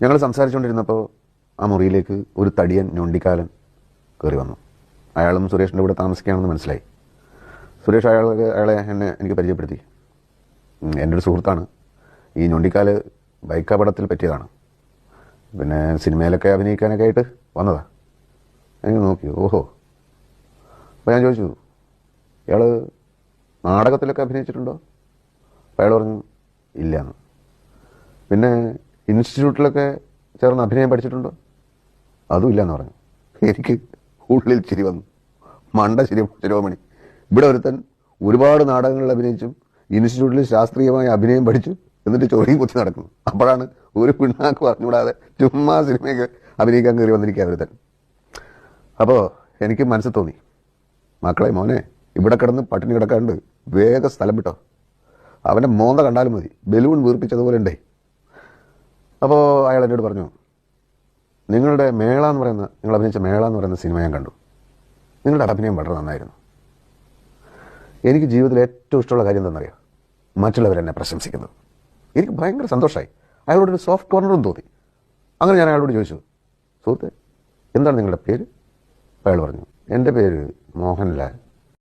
ഞങ്ങൾ സംസാരിച്ചുകൊണ്ടിരുന്നപ്പോൾ ആ മുറിയിലേക്ക് ഒരു തടിയൻ ഞൊണ്ടിക്കാലൻ കയറി വന്നു. അയാളും സുരേഷിൻ്റെ കൂടെ താമസിക്കുകയാണെന്ന് മനസ്സിലായി. സുരേഷ് അയാളെ എനിക്ക് പരിചയപ്പെടുത്തി. എൻ്റെ ഒരു സുഹൃത്താണ്. ഈ ഞൊണ്ടിക്കാല് ബൈക്ക് അപകടത്തിൽ പറ്റിയതാണ്. പിന്നെ സിനിമയിലൊക്കെ അഭിനയിക്കാനൊക്കെ ആയിട്ട് വന്നതാ. എനിക്ക് നോക്കി, ഓഹോ. അപ്പോൾ ഞാൻ ചോദിച്ചു, ഇയാൾ നാടകത്തിലൊക്കെ അഭിനയിച്ചിട്ടുണ്ടോ? അപ്പോൾ അയാൾ പറഞ്ഞു ഇല്ലയെന്ന്. പിന്നെ ഇൻസ്റ്റിറ്റ്യൂട്ടിലൊക്കെ ചേർന്ന് അഭിനയം പഠിച്ചിട്ടുണ്ടോ? അതും ഇല്ലയെന്ന് പറഞ്ഞു. എനിക്ക് ഉള്ളിൽ ചിരി വന്നു. മണ്ട ശിരോമണി. ഇവിടെ ഒരുത്തൻ ഒരുപാട് നാടകങ്ങളിൽ അഭിനയിച്ചും ഇൻസ്റ്റിറ്റ്യൂട്ടിൽ ശാസ്ത്രീയമായ അഭിനയം പഠിച്ചു, എന്നിട്ട് ചോദ്യം കുത്തി നടക്കുന്നു. അപ്പോഴാണ് ഒരു പിണ്ണാക്ക് പറഞ്ഞുകൂടാതെ ചുമ്മാ സിനിമയൊക്കെ അഭിനയിക്കാൻ കയറി വന്നിരിക്കുക ഒരുത്തൻ. അപ്പോൾ എനിക്ക് മനസ്സിൽ തോന്നി, മക്കളെ മോനെ, ഇവിടെ കിടന്ന് പട്ടിണി കിടക്കാണ്ട് വേഗം സ്ഥലം വിട്ടോ. അവൻ്റെ മോന്ത കണ്ടാലും മതി, ബലൂൺ വീർപ്പിച്ചതുപോലെ ഉണ്ടേ. അപ്പോൾ അയാൾ എന്നോട് പറഞ്ഞു, നിങ്ങൾ അഭിനയിച്ച മേള എന്ന് പറയുന്ന സിനിമ ഞാൻ കണ്ടു. നിങ്ങളുടെ അഭിനയം വളരെ നന്നായിരുന്നു. എനിക്ക് ജീവിതത്തിൽ ഏറ്റവും ഇഷ്ടമുള്ള കാര്യം എന്താണെന്നറിയാം? മറ്റുള്ളവരെന്നെ പ്രശംസിക്കുന്നത്. എനിക്ക് ഭയങ്കര സന്തോഷമായി. അയാളോടൊരു സോഫ്റ്റ് കോർണറും തോന്നി. അങ്ങനെ ഞാൻ അയാളോട് ചോദിച്ചു, സുഹൃത്തെ, എന്താണ് നിങ്ങളുടെ പേര്? അയാൾ പറഞ്ഞു, എൻ്റെ പേര് മോഹൻലാൽ.